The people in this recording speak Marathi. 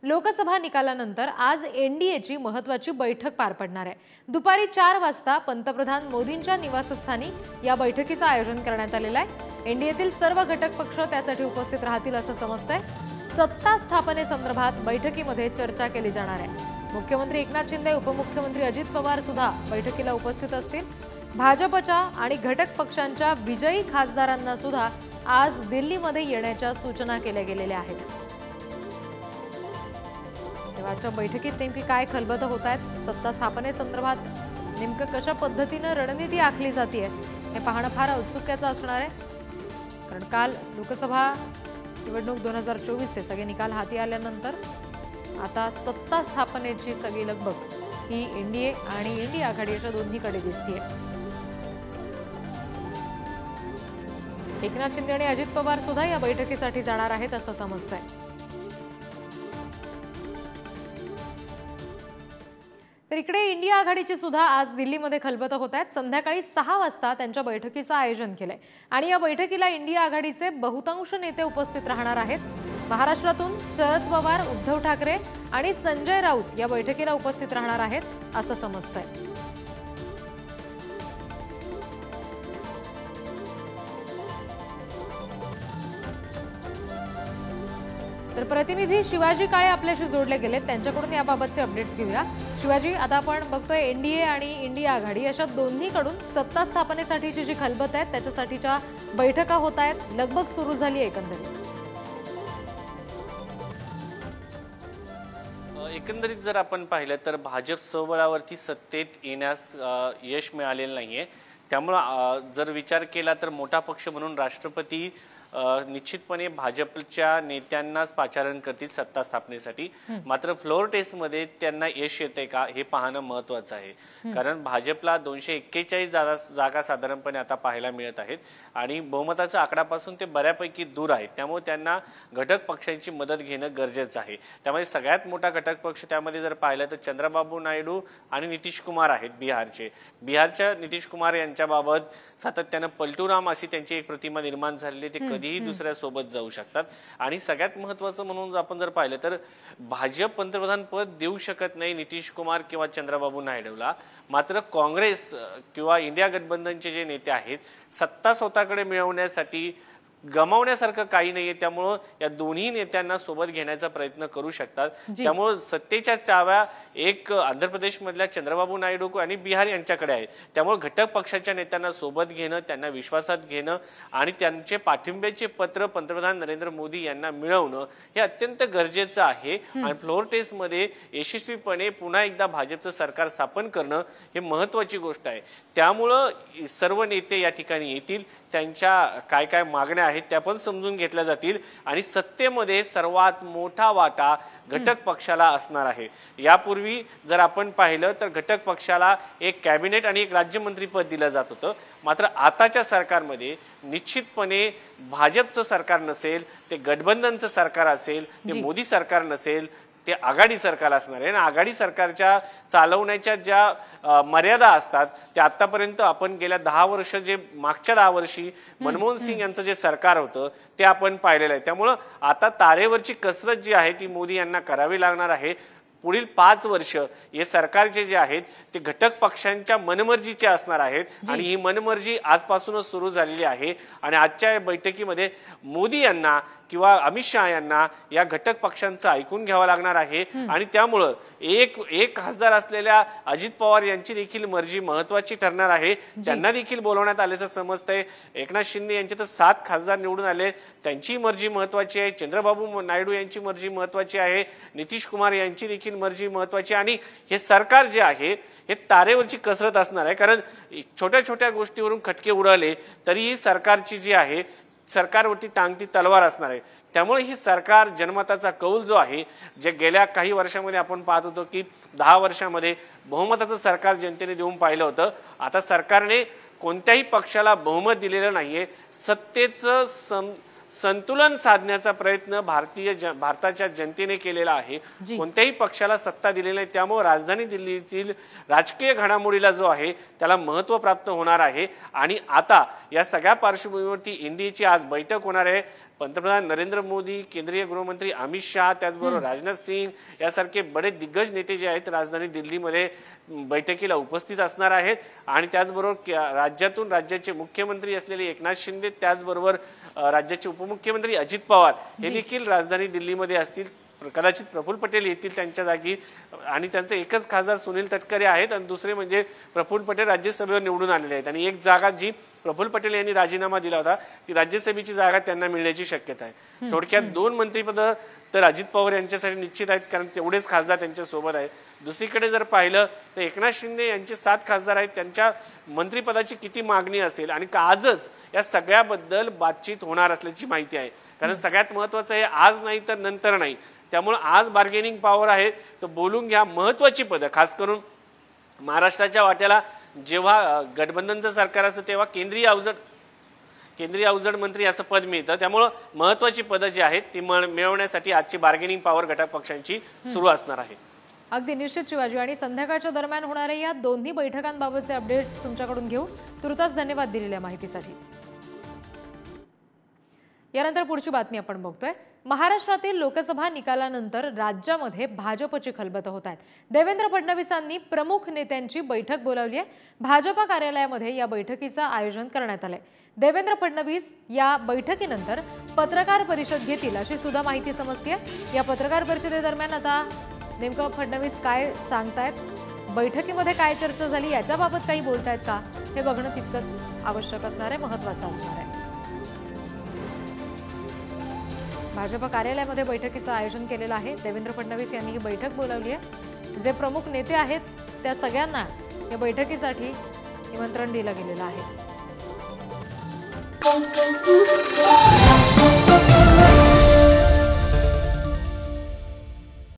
लोकसभा निकालानंतर आज एनडीएची महत्त्वाची बैठक पार पडणार आहे। दुपारी 4 वाजता पंतप्रधान मोदींच्या निवासस्थानी या बैठकीचं आयोजन करण्यात आलेलं आहे। एनडीएतील सर्व घटक पक्ष त्यासाठी उपस्थित राहतील असं समजतंय। सत्ता स्थापनेसंदर्भात बैठकीमध्ये चर्चा केली जाणार आहे। मुख्यमंत्री एकनाथ शिंदे, उपमुख्यमंत्री अजित पवार सुद्धा बैठकीला उपस्थित असतील। भाजपच्या आणि घटक पक्षांच्या विजयी खासदारांना सुद्धा आज दिल्लीमध्ये येण्याच्या सूचना केल्या गेलेल्या आहेत। तेव्हाच्या बैठकीत नेमकी काय खलबतं होत आहेत, सत्ता स्थापनेसंदर्भात नेमकं कशा पद्धतीने रणनीती आखली जाते हे पाहणं फार औत्सुक्याचं असणार आहे। कारण काल लोकसभा निवडणूक 2024 चे सगळे निकाल हाती आल्यानंतर आता सत्ता स्थापनेची सगळी लगबग ही एनडीए आणि इंडिया आघाडीच्या दोन्हीकडे दिसतेय। एकनाथ शिंदे आणि अजित पवार सुद्धा या बैठकीसाठी जाणार आहेत असं समजतंय। तर इकडे इंडिया आघाडीची सुद्धा आज दिल्लीमध्ये खलबतं होत आहेत। संध्याकाळी 6 वाजता त्यांच्या बैठकीचं आयोजन केलंय आणि या बैठकीला इंडिया आघाडीचे बहुतांश नेते उपस्थित राहणार आहेत। महाराष्ट्रातून शरद पवार, उद्धव ठाकरे आणि संजय राऊत या बैठकीला उपस्थित राहणार आहेत असं समजतंय। तर प्रतिनिधी शिवाजी काळे आपल्याशी जोडले गेलेत, त्यांच्याकडून याबाबतचे अपडेट्स घेऊया। शिवाजी, आता आपण बघतोय एनडीए आणि इंडिया आघाडी अशा दोन्हीकडून सत्ता स्थापनेसाठीची जी खलबत आहे त्याच्यासाठीच्या बैठका होत आहेत, लगबग सुरू झाली आहे एकंदरीत जर आपण पाहिलं तर भाजप स्वबळावरती सत्तेत येण्यास यश मिळालेलं नाहीये। त्यामुळे जर विचार केला तर मोठा पक्ष म्हणून राष्ट्रपती निश्चितपणे भाजपच्या नेत्यांनाच पाचारण करतील सत्ता स्थापनेसाठी। मात्र फ्लोर टेस्ट मध्ये त्यांना यश येते का हे पाहणं महत्त्वाचं आहे। कारण भाजपला 241 जागा साधारणपणे आता पाहायला मिळत आहेत आणि बहुमताच्या आकड्यापासून ते बऱ्यापैकी दूर आहेत। त्यामुळे त्यांना घटक पक्षांची मदत घेणं गरजेचं आहे। त्यामुळे सगळ्यात मोठा घटक पक्ष त्यामध्ये जर पाहिलं तर चंद्रबाबू नायडू आणि नितीश कुमार आहेत बिहारचे। बिहारच्या नितीश कुमार यांच्याबाबत सातत्यानं पलटूराम अशी त्यांची एक प्रतिमा निर्माण झालेली, ते कधीही दुसऱ्या सोबत जाऊ शकतात। आणि सगळ्यात महत्त्वाचं म्हणून आपण जर पाहिलं तर भाजप पंतप्रधान पद देऊ शकत नाही नितीश कुमार किंवा चंद्रबाबू नायडूला। मात्र काँग्रेस किंवा इंडिया गठबंधनचे जे नेते आहेत सत्ता स्वतःकडे मिळवण्यासाठी गमावण्यासारखं काही नाहीये। त्यामुळे या दोन्ही नेत्यांना सोबत घेण्याचा प्रयत्न करू शकतात। त्यामुळे सत्तेच्या चाव्या एक आंध्र प्रदेश मधल्या चंद्रबाबू नायडू आणि बिहार यांच्याकडे आहे। त्यामुळे घटक पक्षाच्या नेत्यांना सोबत घेणं, त्यांना विश्वासात घेणं आणि त्यांचे पाठिंब्याचे पत्र पंतप्रधान नरेंद्र मोदी यांना मिळवणं हे अत्यंत गरजेचं आहे। आणि फ्लोर टेस्ट मध्ये यशस्वीपणे पुन्हा एकदा भाजपचं सरकार स्थापन करणं हे महत्त्वाची गोष्ट आहे। त्यामुळे सर्व नेते या ठिकाणी येतील, त्यांच्या काय काय मागण्या आहेत त्या पण समजून घेतल्या जातील आणि सत्तेमध्ये सर्वात मोठा वाटा घटक पक्षाला असणार आहे। यापूर्वी जर आपण पाहिलं तर घटक पक्षाला एक कॅबिनेट आणि एक राज्यमंत्री पद दिलं जात होतं। मात्र आताच्या सरकारमध्ये निश्चितपणे भाजपचं सरकार नसेल, ते गठबंधनचं सरकार असेल, ते मोदी सरकार नसेल, ते आघाडी सरकार असणार आहे। आणि आघाडी सरकारच्या चालवण्याच्या ज्या मर्यादा असतात त्या आतापर्यंत आपण गेल्या 10 वर्ष जे मागच्या 10 वर्षी मनमोहन सिंग यांचं जे सरकार होतं ते आपण पाहिलेलं आहे। त्यामुळे आता तारेवरची कसरत जी आहे ती मोदी यांना करावी लागणार आहे। पुढील 5 वर्ष हे सरकारचे जे आहेत ते घटक पक्षांच्या मनमर्जीचे असणार आहेत आणि ही मनमर्जी आजपासूनच सुरू झालेली आहे। आणि आजच्या बैठकीमध्ये मोदी यांना किंवा अमित शहा यांना या घटक पक्षांचं ऐकून घ्यावं लागणार आहे। आणि त्यामुळं एक खासदार असलेल्या अजित पवार यांची देखील मर्जी महत्त्वाची ठरणार आहे। त्यांना देखील बोलवण्यात आल्याचं समजतंय। एकनाथ शिंदे यांचे तर 7 खासदार निवडून आले, त्यांची मर्जी महत्त्वाची आहे। चंद्रबाबू नायडू यांची मर्जी महत्त्वाची आहे, नितीश कुमार यांची देखील मर्जी महत्त्वाची आहे। आणि हे सरकार जे आहे हे तारेवरची कसरत असणार आहे। कारण छोट्या छोट्या गोष्टीवरून खटके उडाले तरी सरकारची जी आहे सरकारवरती टांगती तलवार असणार आहे। त्यामुळे हे सरकार जनमताचा कौल जो आहे, जे गेल्या काही वर्षांमध्ये आपण पाहत होतो की 10 वर्षांमध्ये बहुमताचं सरकार जनतेने देऊन पाहिलं होतं, आता सरकारने कोणत्याही पक्षाला बहुमत दिलेलं नाहीये। सत्तेचं संतुलन साधण्याचा प्रयत्न भारताच्या जनतेने केलेला आहे। कोणत्याही पक्षाला सत्ता दिलेली नाही। त्यामुळे राजधानी दिल्लीतील राजकीय घडामोडीला जो आहे त्याला महत्त्व प्राप्त होणार आहे। आणि आता या सगळ्या पार्श्वभूमीवरती एनडीएची आज बैठक होणार आहे। पंतप्रधान नरेंद्र मोदी, केंद्रीय गृहमंत्री अमित शहा, त्याचबरोबर राजनाथ सिंग यासारखे बडे दिग्गज नेते जे आहेत राजधानी दिल्लीमध्ये बैठकीला उपस्थित असणार आहेत। आणि त्याचबरोबर राज्यातून राज्याचे मुख्यमंत्री असलेले एकनाथ शिंदे, त्याचबरोबर राज्याचे उपमुख्यमंत्री अजित पवार हे देखील राजधानी दिल्लीमध्ये असतील। कदाचित प्रफुल्ल पटेल येतील त्यांच्या जागी आणि त्यांचे एकच खासदार सुनील तटकरे आहेत आणि दुसरे म्हणजे प्रफुल्ल पटेल राज्यसभेवर निवडून आलेले आहेत आणि एक जागा जी प्रफुल्ल पटेल यांनी राजीनामा दिला होता ती राज्यसभेची जागा त्यांना मिळण्याची शक्यता आहे। थोडक्यात 2 मंत्रिपद तर अजित पवार यांच्यासाठी निश्चित आहेत कारण तेवढेच खासदार त्यांच्या सोबत आहेत। दुसरीकडे जर पाहिलं तर एकनाथ शिंदे यांचे 7 खासदार आहेत, त्यांच्या मंत्रिपदाची किती मागणी असेल आणि आजच या सगळ्याबद्दल बातचीत होणार असल्याची माहिती आहे। कारण सगळ्यात महत्त्वाचं आहे आज नाही तर नंतर नाही, त्यामुळे आज बार्गेनिंग पॉवर आहे तर बोलून घ्या। महत्त्वाची पदं खास करून महाराष्ट्राच्या वाट्याला जेव्हा गठबंधनचं सरकार असतं तेव्हा केंद्रीय अवजड मंत्री असं पद मिळतं, त्यामुळे महत्त्वाची पदं जी आहेत ती मिळवण्यासाठी आजची बार्गेनिंग पॉवर घटक पक्षांची सुरू असणार आहे। अगदी निश्चित शिवाजी, आणि संध्याकाळच्या दरम्यान होणाऱ्या या दोन्ही बैठकांबाबतचे अपडेट्स तुमच्याकडून घेऊ। तुर्तास धन्यवाद दिलेल्या माहितीसाठी। यानंतर पुढची बातमी आपण बघतोय। महाराष्ट्रातील लोकसभा निकालानंतर राज्यामध्ये भाजपची खलबतं होत आहेत। देवेंद्र फडणवीसांनी प्रमुख नेत्यांची बैठक बोलावली आहे। भाजपा कार्यालयामध्ये या बैठकीचं आयोजन करण्यात आलंय। देवेंद्र फडणवीस या बैठकीनंतर पत्रकार परिषद घेतील अशी सुद्धा माहिती समजते। या पत्रकार परिषदेदरम्यान आता नेमकं फडणवीस काय सांगतायत, बैठकीमध्ये काय चर्चा झाली याच्याबाबत काही बोलतायत का हे बघणं तितकंच आवश्यक असणार आहे, महत्त्वाचं असणार आहे। भाजप कार्यालयामध्ये बैठकीचं आयोजन केलेलं आहे। देवेंद्र फडणवीस यांनी ही बैठक बोलावली आहे। जे प्रमुख नेते आहेत त्या सगळ्यांना या बैठकीसाठी निमंत्रण दिलं गेलेलं आहे।